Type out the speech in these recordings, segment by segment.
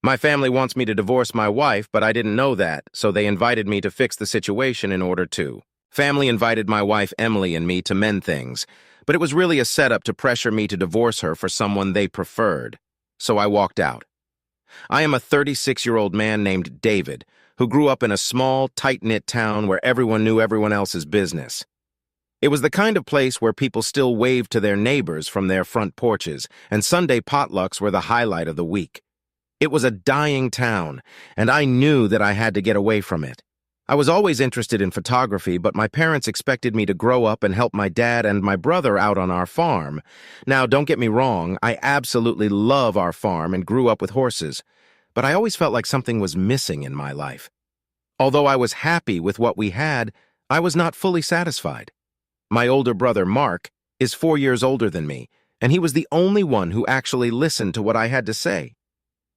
My family wants me to divorce my wife, but I didn't know that, so they invited me to fix the situation in order to. Family invited my wife Emily and me to mend things, but it was really a setup to pressure me to divorce her for someone they preferred. So I walked out. I am a 36-year-old man named David, who grew up in a small, tight-knit town where everyone knew everyone else's business. It was the kind of place where people still waved to their neighbors from their front porches, and Sunday potlucks were the highlight of the week. It was a dying town, and I knew that I had to get away from it. I was always interested in photography, but my parents expected me to grow up and help my dad and my brother out on our farm. Now, don't get me wrong, I absolutely love our farm and grew up with horses, but I always felt like something was missing in my life. Although I was happy with what we had, I was not fully satisfied. My older brother, Mark, is 4 years older than me, and he was the only one who actually listened to what I had to say.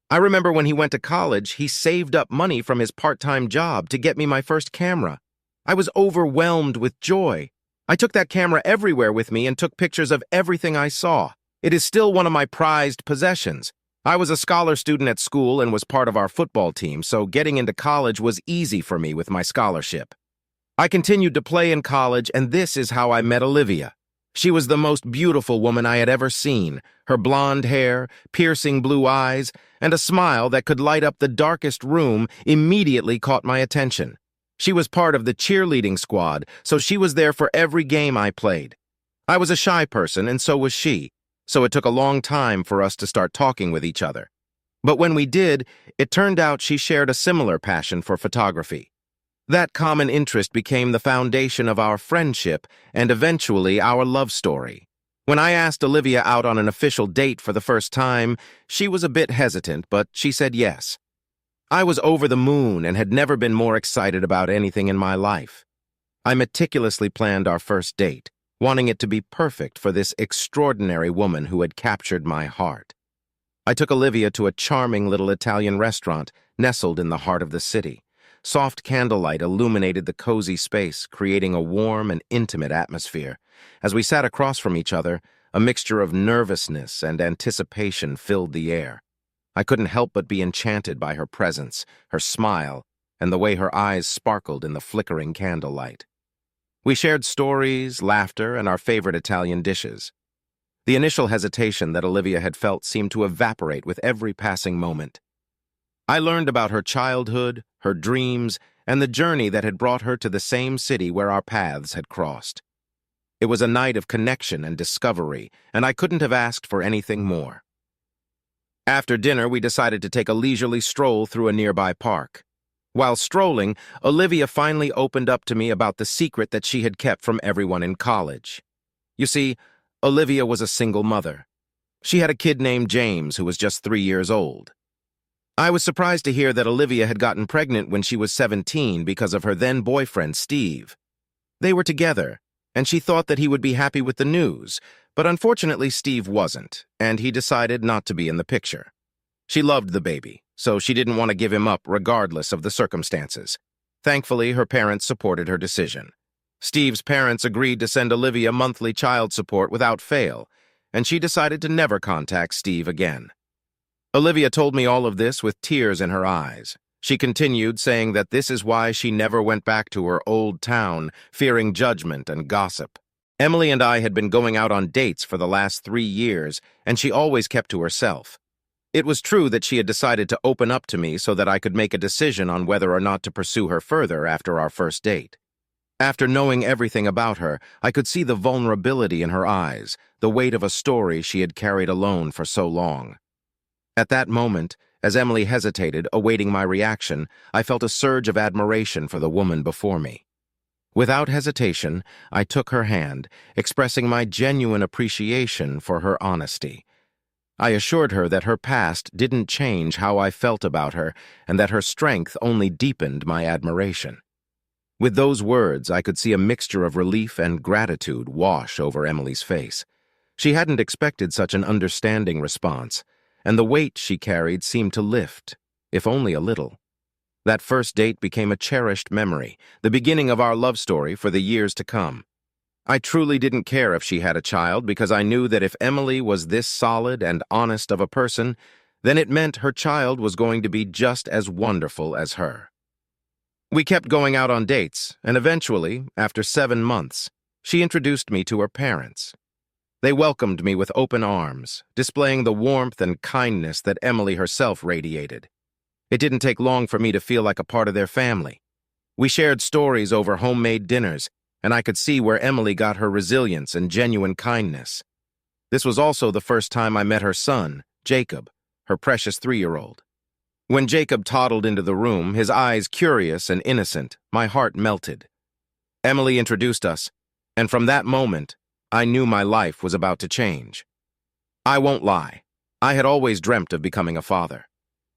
I remember when he went to college, he saved up money from his part-time job to get me my first camera. I was overwhelmed with joy. I took that camera everywhere with me and took pictures of everything I saw. It is still one of my prized possessions. I was a scholar student at school and was part of our football team, so getting into college was easy for me with my scholarship. I continued to play in college, and this is how I met Olivia. She was the most beautiful woman I had ever seen. Her blonde hair, piercing blue eyes, and a smile that could light up the darkest room immediately caught my attention. She was part of the cheerleading squad, so she was there for every game I played. I was a shy person, and so was she, so it took a long time for us to start talking with each other. But when we did, it turned out she shared a similar passion for photography. That common interest became the foundation of our friendship and eventually our love story. When I asked Olivia out on an official date for the first time, she was a bit hesitant, but she said yes. I was over the moon and had never been more excited about anything in my life. I meticulously planned our first date, wanting it to be perfect for this extraordinary woman who had captured my heart. I took Olivia to a charming little Italian restaurant nestled in the heart of the city. Soft candlelight illuminated the cozy space, creating a warm and intimate atmosphere. As we sat across from each other, a mixture of nervousness and anticipation filled the air. I couldn't help but be enchanted by her presence, her smile, and the way her eyes sparkled in the flickering candlelight. We shared stories, laughter, and our favorite Italian dishes. The initial hesitation that Olivia had felt seemed to evaporate with every passing moment. I learned about her childhood, her dreams, and the journey that had brought her to the same city where our paths had crossed. It was a night of connection and discovery, and I couldn't have asked for anything more. After dinner, we decided to take a leisurely stroll through a nearby park. While strolling, Olivia finally opened up to me about the secret that she had kept from everyone in college. You see, Olivia was a single mother. She had a kid named James who was just 3 years old. I was surprised to hear that Olivia had gotten pregnant when she was 17 because of her then-boyfriend, Steve. They were together, and she thought that he would be happy with the news, but unfortunately Steve wasn't, and he decided not to be in the picture. She loved the baby, so she didn't want to give him up regardless of the circumstances. Thankfully, her parents supported her decision. Steve's parents agreed to send Olivia monthly child support without fail, and she decided to never contact Steve again. Olivia told me all of this with tears in her eyes. She continued, saying that this is why she never went back to her old town, fearing judgment and gossip. Emily and I had been going out on dates for the last 3 years, and she always kept to herself. It was true that she had decided to open up to me so that I could make a decision on whether or not to pursue her further after our first date. After knowing everything about her, I could see the vulnerability in her eyes, the weight of a story she had carried alone for so long. At that moment, as Emily hesitated, awaiting my reaction, I felt a surge of admiration for the woman before me. Without hesitation, I took her hand, expressing my genuine appreciation for her honesty. I assured her that her past didn't change how I felt about her and that her strength only deepened my admiration. With those words, I could see a mixture of relief and gratitude wash over Emily's face. She hadn't expected such an understanding response, and the weight she carried seemed to lift, if only a little. That first date became a cherished memory, the beginning of our love story for the years to come. I truly didn't care if she had a child because I knew that if Emily was this solid and honest of a person, then it meant her child was going to be just as wonderful as her. We kept going out on dates, and eventually, after 7 months, she introduced me to her parents. They welcomed me with open arms, displaying the warmth and kindness that Emily herself radiated. It didn't take long for me to feel like a part of their family. We shared stories over homemade dinners, and I could see where Emily got her resilience and genuine kindness. This was also the first time I met her son, Jacob, her precious 3-year-old. When Jacob toddled into the room, his eyes curious and innocent, my heart melted. Emily introduced us, and from that moment, I knew my life was about to change. I won't lie, I had always dreamt of becoming a father.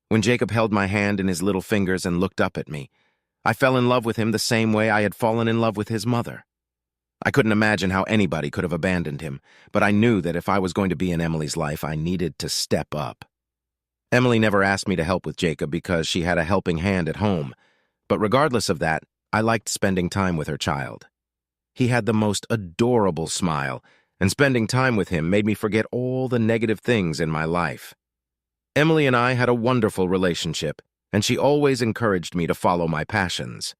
When Jacob held my hand in his little fingers and looked up at me, I fell in love with him the same way I had fallen in love with his mother. I couldn't imagine how anybody could have abandoned him, but I knew that if I was going to be in Emily's life, I needed to step up. Emily never asked me to help with Jacob because she had a helping hand at home, but regardless of that, I liked spending time with her child. He had the most adorable smile, and spending time with him made me forget all the negative things in my life. Emily and I had a wonderful relationship, and she always encouraged me to follow my passions.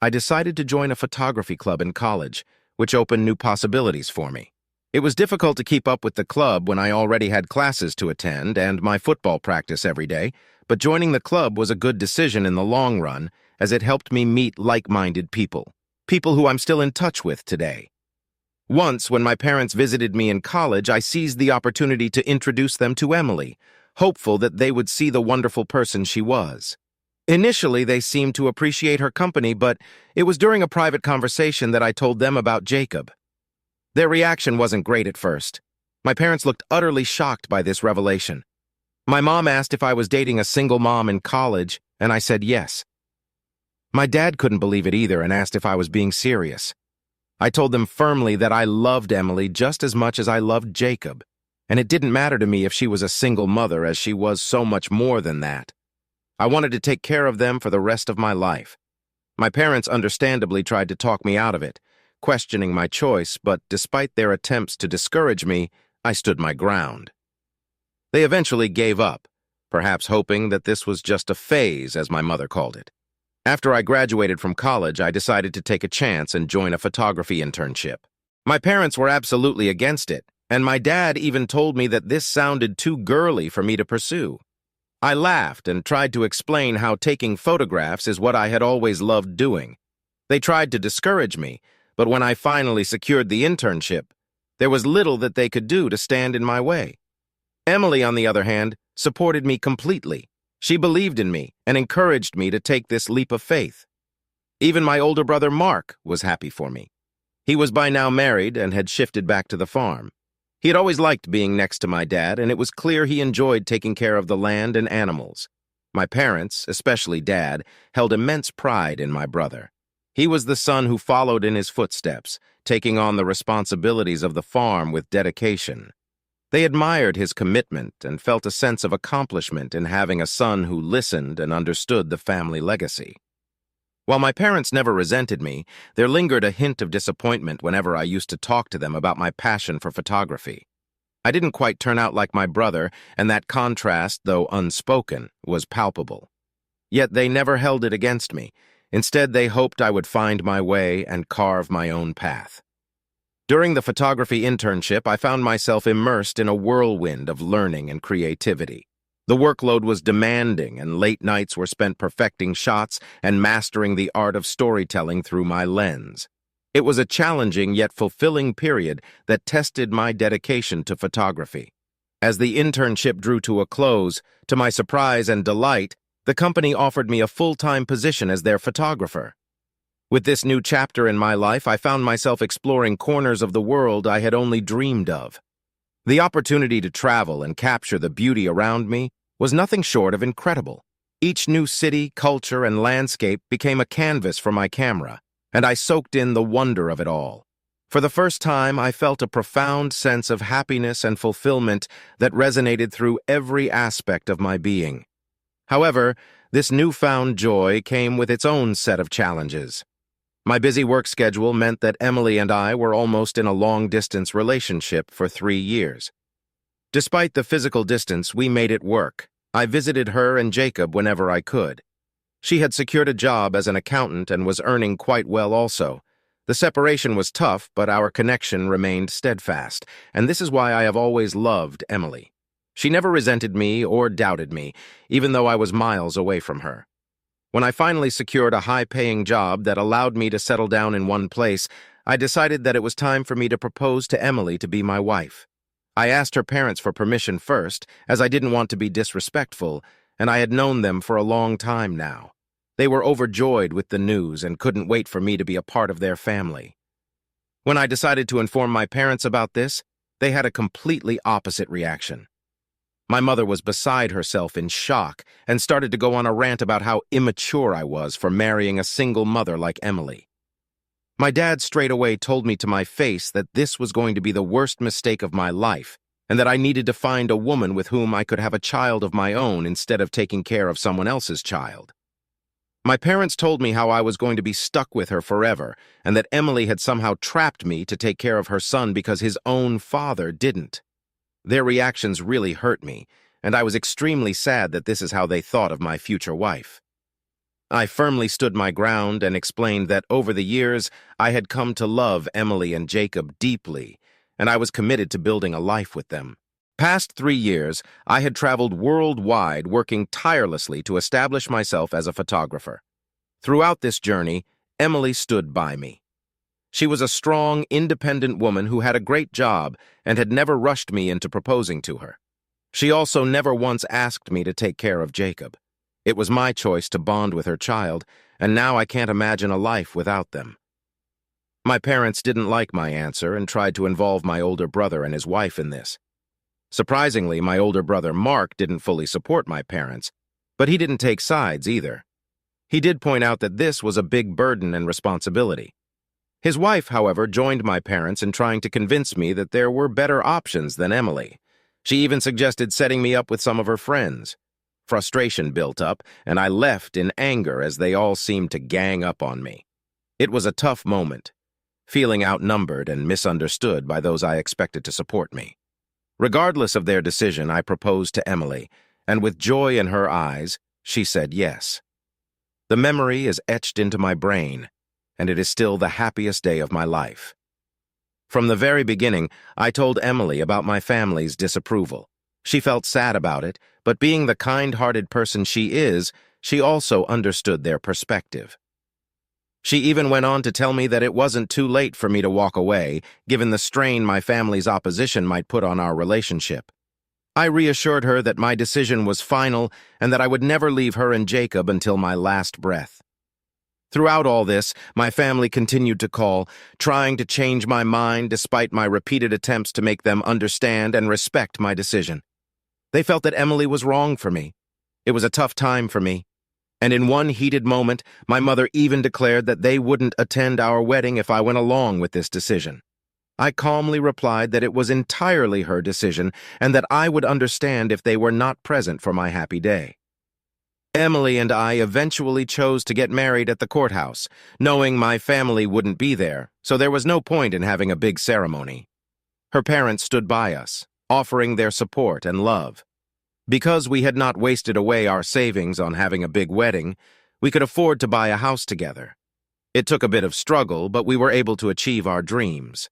I decided to join a photography club in college, which opened new possibilities for me. It was difficult to keep up with the club when I already had classes to attend and my football practice every day, but joining the club was a good decision in the long run, as it helped me meet like-minded people who I'm still in touch with today. Once, when my parents visited me in college, I seized the opportunity to introduce them to Emily, hopeful that they would see the wonderful person she was. Initially, they seemed to appreciate her company, but it was during a private conversation that I told them about Jacob. Their reaction wasn't great at first. My parents looked utterly shocked by this revelation. My mom asked if I was dating a single mom in college, and I said yes. My dad couldn't believe it either and asked if I was being serious. I told them firmly that I loved Emily just as much as I loved Jacob, and it didn't matter to me if she was a single mother, as she was so much more than that. I wanted to take care of them for the rest of my life. My parents understandably tried to talk me out of it, questioning my choice, but despite their attempts to discourage me, I stood my ground. They eventually gave up, perhaps hoping that this was just a phase, as my mother called it. After I graduated from college, I decided to take a chance and join a photography internship. My parents were absolutely against it, and my dad even told me that this sounded too girly for me to pursue. I laughed and tried to explain how taking photographs is what I had always loved doing. They tried to discourage me, but when I finally secured the internship, there was little that they could do to stand in my way. Emily, on the other hand, supported me completely. She believed in me and encouraged me to take this leap of faith. Even my older brother Mark was happy for me. He was by now married and had shifted back to the farm. He had always liked being next to my dad, and it was clear he enjoyed taking care of the land and animals. My parents, especially Dad, held immense pride in my brother. He was the son who followed in his footsteps, taking on the responsibilities of the farm with dedication. They admired his commitment and felt a sense of accomplishment in having a son who listened and understood the family legacy. While my parents never resented me, there lingered a hint of disappointment whenever I used to talk to them about my passion for photography. I didn't quite turn out like my brother, and that contrast, though unspoken, was palpable. Yet they never held it against me. Instead, they hoped I would find my way and carve my own path. During the photography internship, I found myself immersed in a whirlwind of learning and creativity. The workload was demanding, and late nights were spent perfecting shots and mastering the art of storytelling through my lens. It was a challenging yet fulfilling period that tested my dedication to photography. As the internship drew to a close, to my surprise and delight, the company offered me a full-time position as their photographer. With this new chapter in my life, I found myself exploring corners of the world I had only dreamed of. The opportunity to travel and capture the beauty around me was nothing short of incredible. Each new city, culture, and landscape became a canvas for my camera, and I soaked in the wonder of it all. For the first time, I felt a profound sense of happiness and fulfillment that resonated through every aspect of my being. However, this newfound joy came with its own set of challenges. My busy work schedule meant that Emily and I were almost in a long-distance relationship for 3 years. Despite the physical distance, we made it work. I visited her and Jacob whenever I could. She had secured a job as an accountant and was earning quite well also. The separation was tough, but our connection remained steadfast, and this is why I have always loved Emily. She never resented me or doubted me, even though I was miles away from her. When I finally secured a high-paying job that allowed me to settle down in one place, I decided that it was time for me to propose to Emily to be my wife. I asked her parents for permission first, as I didn't want to be disrespectful, and I had known them for a long time now. They were overjoyed with the news and couldn't wait for me to be a part of their family. When I decided to inform my parents about this, they had a completely opposite reaction. My mother was beside herself in shock and started to go on a rant about how immature I was for marrying a single mother like Emily. My dad straight away told me to my face that this was going to be the worst mistake of my life and that I needed to find a woman with whom I could have a child of my own instead of taking care of someone else's child. My parents told me how I was going to be stuck with her forever and that Emily had somehow trapped me to take care of her son because his own father didn't. Their reactions really hurt me, and I was extremely sad that this is how they thought of my future wife. I firmly stood my ground and explained that over the years I had come to love Emily and Jacob deeply, and I was committed to building a life with them. Past 3 years, I had traveled worldwide working tirelessly to establish myself as a photographer. Throughout this journey, Emily stood by me. She was a strong, independent woman who had a great job and had never rushed me into proposing to her. She also never once asked me to take care of Jacob. It was my choice to bond with her child, and now I can't imagine a life without them. My parents didn't like my answer and tried to involve my older brother and his wife in this. Surprisingly, my older brother Mark didn't fully support my parents, but he didn't take sides either. He did point out that this was a big burden and responsibility. His wife, however, joined my parents in trying to convince me that there were better options than Emily. She even suggested setting me up with some of her friends. Frustration built up, and I left in anger as they all seemed to gang up on me. It was a tough moment, feeling outnumbered and misunderstood by those I expected to support me. Regardless of their decision, I proposed to Emily, and with joy in her eyes, she said yes. The memory is etched into my brain, and it is still the happiest day of my life. From the very beginning, I told Emily about my family's disapproval. She felt sad about it, but being the kind-hearted person she is, she also understood their perspective. She even went on to tell me that it wasn't too late for me to walk away, given the strain my family's opposition might put on our relationship. I reassured her that my decision was final and that I would never leave her and Jacob until my last breath. Throughout all this, my family continued to call, trying to change my mind despite my repeated attempts to make them understand and respect my decision. They felt that Emily was wrong for me. It was a tough time for me. And in one heated moment, my mother even declared that they wouldn't attend our wedding if I went along with this decision. I calmly replied that it was entirely her decision and that I would understand if they were not present for my happy day. Emily and I eventually chose to get married at the courthouse, knowing my family wouldn't be there, so there was no point in having a big ceremony. Her parents stood by us, offering their support and love. Because we had not wasted away our savings on having a big wedding, we could afford to buy a house together. It took a bit of struggle, but we were able to achieve our dreams.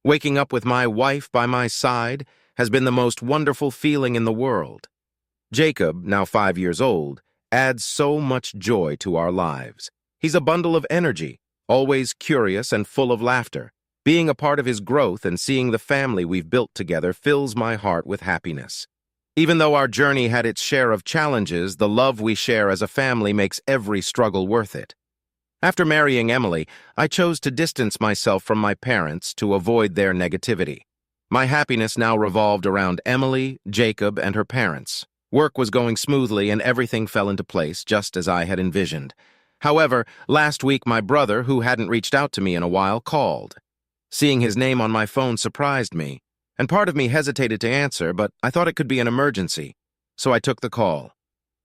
Waking up with my wife by my side has been the most wonderful feeling in the world. Jacob, now 5 years old, adds so much joy to our lives. He's a bundle of energy, always curious and full of laughter. Being a part of his growth and seeing the family we've built together fills my heart with happiness. Even though our journey had its share of challenges, the love we share as a family makes every struggle worth it. After marrying Emily, I chose to distance myself from my parents to avoid their negativity. My happiness now revolved around Emily, Jacob, and her parents. Work was going smoothly and everything fell into place just as I had envisioned. However, last week my brother, who hadn't reached out to me in a while, called. Seeing his name on my phone surprised me, and part of me hesitated to answer, but I thought it could be an emergency, so I took the call.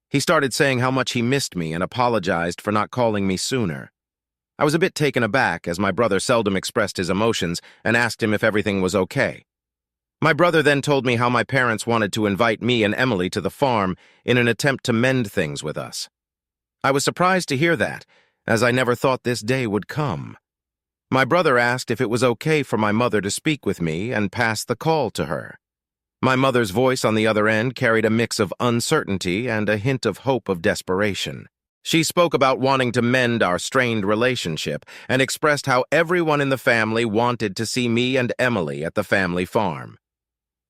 He started saying how much he missed me and apologized for not calling me sooner. I was a bit taken aback, as my brother seldom expressed his emotions, and asked him if everything was okay. My brother then told me how my parents wanted to invite me and Emily to the farm in an attempt to mend things with us. I was surprised to hear that, as I never thought this day would come. My brother asked if it was okay for my mother to speak with me and pass the call to her. My mother's voice on the other end carried a mix of uncertainty and a hint of hope of desperation. She spoke about wanting to mend our strained relationship and expressed how everyone in the family wanted to see me and Emily at the family farm.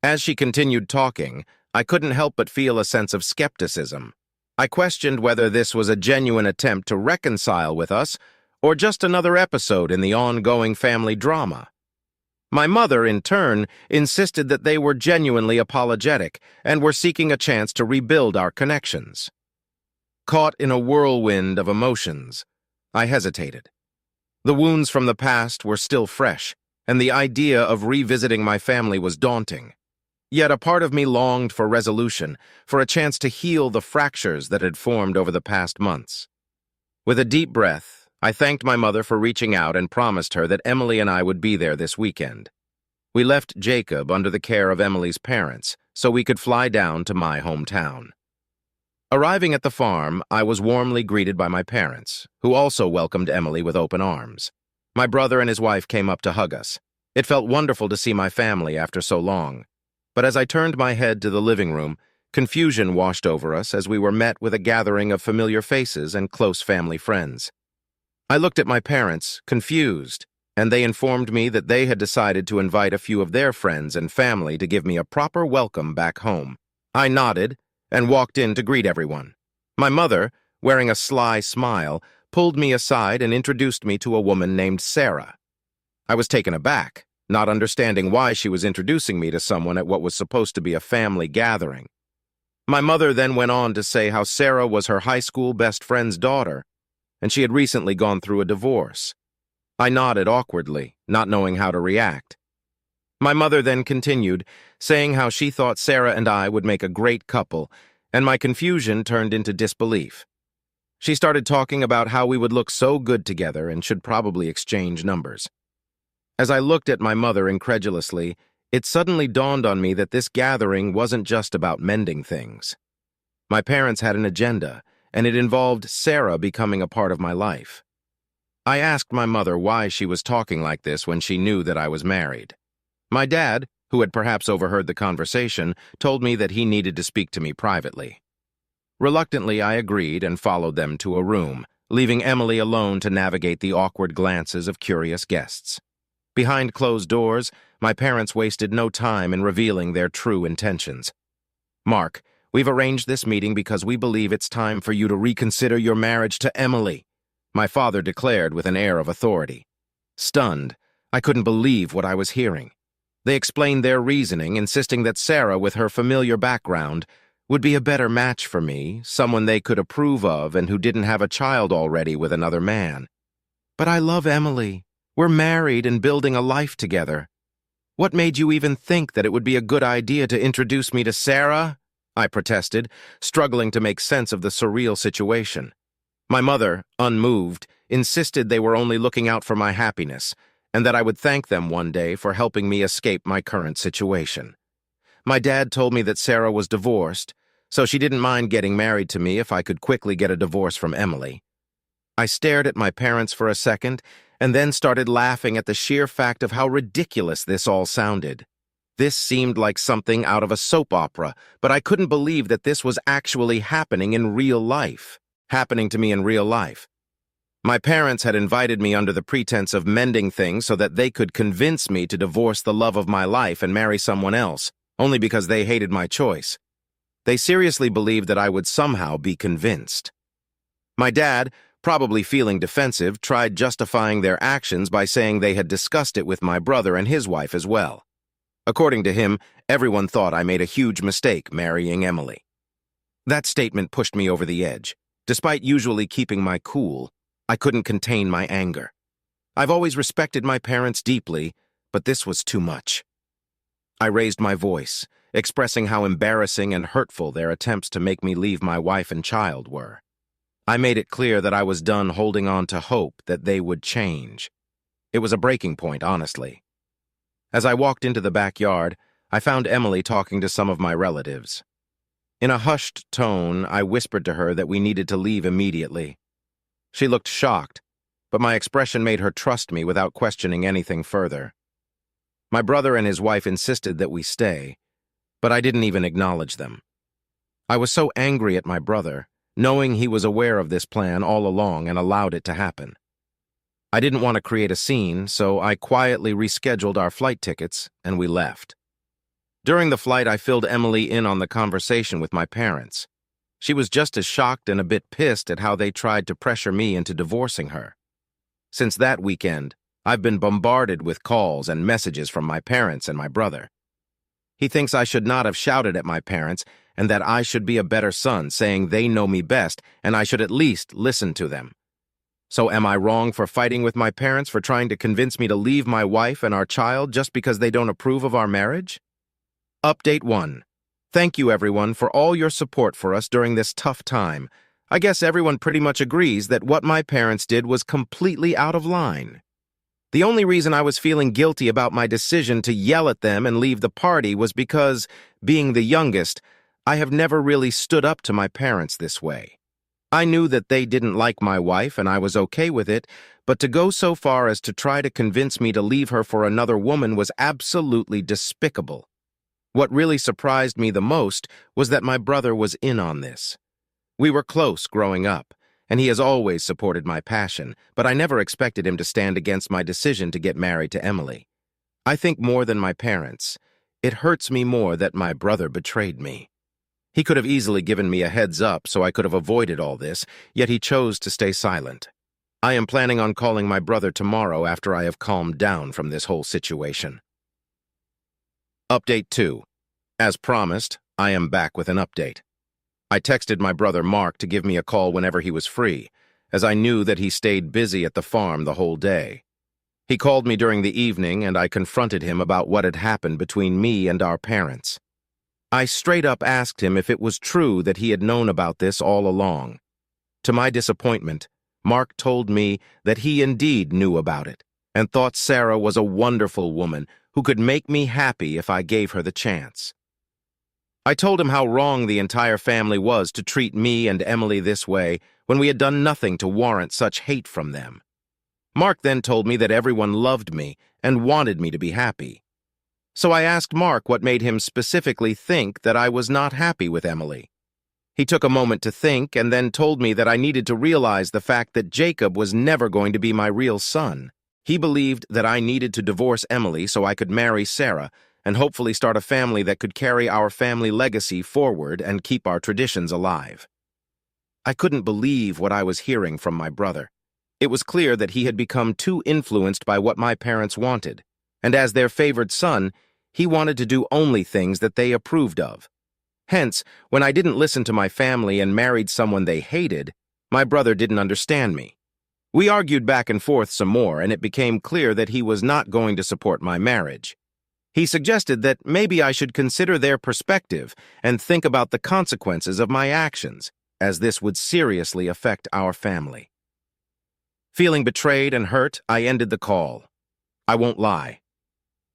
As she continued talking, I couldn't help but feel a sense of skepticism. I questioned whether this was a genuine attempt to reconcile with us or just another episode in the ongoing family drama. My mother, in turn, insisted that they were genuinely apologetic and were seeking a chance to rebuild our connections. Caught in a whirlwind of emotions, I hesitated. The wounds from the past were still fresh, and the idea of revisiting my family was daunting. Yet a part of me longed for resolution, for a chance to heal the fractures that had formed over the past months. With a deep breath, I thanked my mother for reaching out and promised her that Emily and I would be there this weekend. We left Jacob under the care of Emily's parents so we could fly down to my hometown. Arriving at the farm, I was warmly greeted by my parents, who also welcomed Emily with open arms. My brother and his wife came up to hug us. It felt wonderful to see my family after so long. But as I turned my head to the living room, confusion washed over us as we were met with a gathering of familiar faces and close family friends. I looked at my parents, confused, and they informed me that they had decided to invite a few of their friends and family to give me a proper welcome back home. I nodded and walked in to greet everyone. My mother, wearing a sly smile, pulled me aside and introduced me to a woman named Sarah. I was taken aback, not understanding why she was introducing me to someone at what was supposed to be a family gathering. My mother then went on to say how Sarah was her high school best friend's daughter, and she had recently gone through a divorce. I nodded awkwardly, not knowing how to react. My mother then continued, saying how she thought Sarah and I would make a great couple, and my confusion turned into disbelief. She started talking about how we would look so good together and should probably exchange numbers. As I looked at my mother incredulously, it suddenly dawned on me that this gathering wasn't just about mending things. My parents had an agenda, and it involved Sarah becoming a part of my life. I asked my mother why she was talking like this when she knew that I was married. My dad, who had perhaps overheard the conversation, told me that he needed to speak to me privately. Reluctantly, I agreed and followed them to a room, leaving Emily alone to navigate the awkward glances of curious guests. Behind closed doors, my parents wasted no time in revealing their true intentions. "Mark, we've arranged this meeting because we believe it's time for you to reconsider your marriage to Emily," my father declared with an air of authority. Stunned, I couldn't believe what I was hearing. They explained their reasoning, insisting that Sarah, with her familiar background, would be a better match for me, someone they could approve of and who didn't have a child already with another man. "But I love Emily. We're married and building a life together. What made you even think that it would be a good idea to introduce me to Sarah?" I protested, struggling to make sense of the surreal situation. My mother, unmoved, insisted they were only looking out for my happiness, and that I would thank them one day for helping me escape my current situation. My dad told me that Sarah was divorced, so she didn't mind getting married to me if I could quickly get a divorce from Emily. I stared at my parents for a second, and then started laughing at the sheer fact of how ridiculous this all sounded. This seemed like something out of a soap opera, but I couldn't believe that this was actually happening in real life. Happening to me in real life. My parents had invited me under the pretense of mending things so that they could convince me to divorce the love of my life and marry someone else, only because they hated my choice. They seriously believed that I would somehow be convinced. My dad, probably feeling defensive, tried justifying their actions by saying they had discussed it with my brother and his wife as well. According to him, everyone thought I made a huge mistake marrying Emily. That statement pushed me over the edge. Despite usually keeping my cool, I couldn't contain my anger. I've always respected my parents deeply, but this was too much. I raised my voice, expressing how embarrassing and hurtful their attempts to make me leave my wife and child were. I made it clear that I was done holding on to hope that they would change. It was a breaking point, honestly. As I walked into the backyard, I found Emily talking to some of my relatives. In a hushed tone, I whispered to her that we needed to leave immediately. She looked shocked, but my expression made her trust me without questioning anything further. My brother and his wife insisted that we stay, but I didn't even acknowledge them. I was so angry at my brother, knowing he was aware of this plan all along and allowed it to happen. I didn't want to create a scene, so I quietly rescheduled our flight tickets and we left. During the flight, I filled Emily in on the conversation with my parents. She was just as shocked and a bit pissed at how they tried to pressure me into divorcing her. Since that weekend, I've been bombarded with calls and messages from my parents and my brother. He thinks I should not have shouted at my parents and that I should be a better son, saying they know me best and I should at least listen to them. So am I wrong for fighting with my parents for trying to convince me to leave my wife and our child just because they don't approve of our marriage? Update 1. Thank you, everyone, for all your support for us during this tough time. I guess everyone pretty much agrees that what my parents did was completely out of line. The only reason I was feeling guilty about my decision to yell at them and leave the party was because, being the youngest, I have never really stood up to my parents this way. I knew that they didn't like my wife and I was okay with it, but to go so far as to try to convince me to leave her for another woman was absolutely despicable. What really surprised me the most was that my brother was in on this. We were close growing up, and he has always supported my passion, but I never expected him to stand against my decision to get married to Emily. I think more than my parents, it hurts me more that my brother betrayed me. He could have easily given me a heads up so I could have avoided all this, yet he chose to stay silent. I am planning on calling my brother tomorrow after I have calmed down from this whole situation. Update 2. As promised, I am back with an update. I texted my brother Mark to give me a call whenever he was free, as I knew that he stayed busy at the farm the whole day. He called me during the evening and I confronted him about what had happened between me and our parents. I straight up asked him if it was true that he had known about this all along. To my disappointment, Mark told me that he indeed knew about it and thought Sarah was a wonderful woman who could make me happy if I gave her the chance. I told him how wrong the entire family was to treat me and Emily this way when we had done nothing to warrant such hate from them. Mark then told me that everyone loved me and wanted me to be happy. So I asked Mark what made him specifically think that I was not happy with Emily. He took a moment to think and then told me that I needed to realize the fact that Jacob was never going to be my real son. He believed that I needed to divorce Emily so I could marry Sarah and hopefully start a family that could carry our family legacy forward and keep our traditions alive. I couldn't believe what I was hearing from my brother. It was clear that he had become too influenced by what my parents wanted, and as their favored son, he wanted to do only things that they approved of. Hence, when I didn't listen to my family and married someone they hated, my brother didn't understand me. We argued back and forth some more, and it became clear that he was not going to support my marriage. He suggested that maybe I should consider their perspective and think about the consequences of my actions, as this would seriously affect our family. Feeling betrayed and hurt, I ended the call. I won't lie.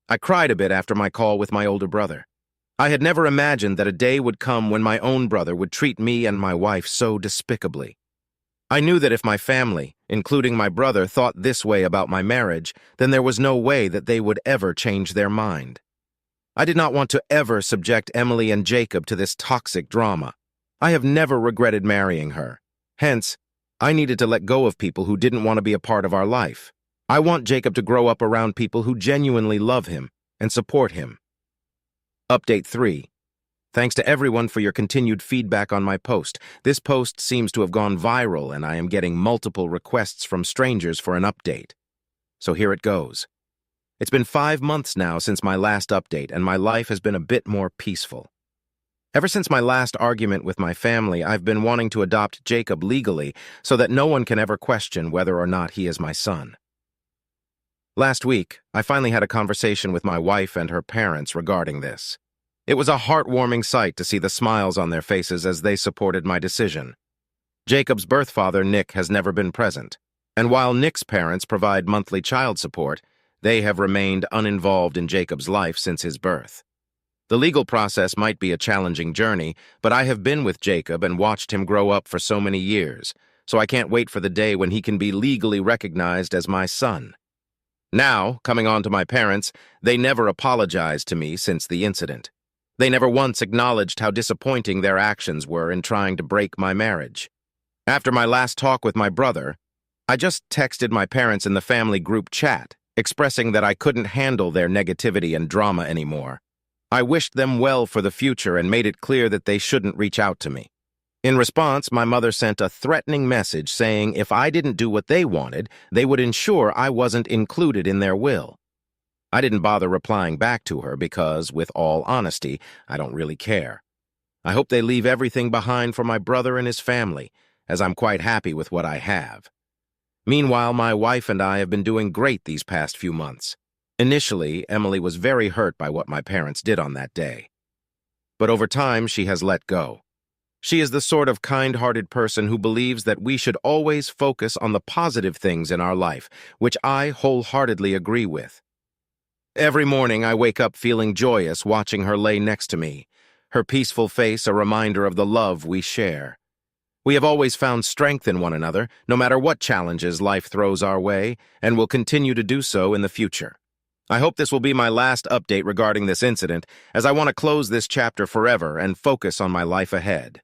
I cried a bit after my call with my older brother. I had never imagined that a day would come when my own brother would treat me and my wife so despicably. I knew that if my family, including my brother, thought this way about my marriage, then there was no way that they would ever change their mind. I did not want to ever subject Emily and Jacob to this toxic drama. I have never regretted marrying her. Hence, I needed to let go of people who didn't want to be a part of our life. I want Jacob to grow up around people who genuinely love him and support him. Update 3. Thanks to everyone for your continued feedback on my post. This post seems to have gone viral and I am getting multiple requests from strangers for an update. So here it goes. It's been 5 months now since my last update and my life has been a bit more peaceful. Ever since my last argument with my family, I've been wanting to adopt Jacob legally so that no one can ever question whether or not he is my son. Last week, I finally had a conversation with my wife and her parents regarding this. It was a heartwarming sight to see the smiles on their faces as they supported my decision. Jacob's birth father, Nick, has never been present, and while Nick's parents provide monthly child support, they have remained uninvolved in Jacob's life since his birth. The legal process might be a challenging journey, but I have been with Jacob and watched him grow up for so many years, so I can't wait for the day when he can be legally recognized as my son. Now, coming on to my parents, they never apologized to me since the incident. They never once acknowledged how disappointing their actions were in trying to break my marriage. After my last talk with my brother, I just texted my parents in the family group chat, expressing that I couldn't handle their negativity and drama anymore. I wished them well for the future and made it clear that they shouldn't reach out to me. In response, my mother sent a threatening message saying if I didn't do what they wanted, they would ensure I wasn't included in their will. I didn't bother replying back to her because, with all honesty, I don't really care. I hope they leave everything behind for my brother and his family, as I'm quite happy with what I have. Meanwhile, my wife and I have been doing great these past few months. Initially, Emily was very hurt by what my parents did on that day. But over time, she has let go. She is the sort of kind-hearted person who believes that we should always focus on the positive things in our life, which I wholeheartedly agree with. Every morning I wake up feeling joyous watching her lay next to me, her peaceful face a reminder of the love we share. We have always found strength in one another, no matter what challenges life throws our way, and will continue to do so in the future. I hope this will be my last update regarding this incident, as I want to close this chapter forever and focus on my life ahead.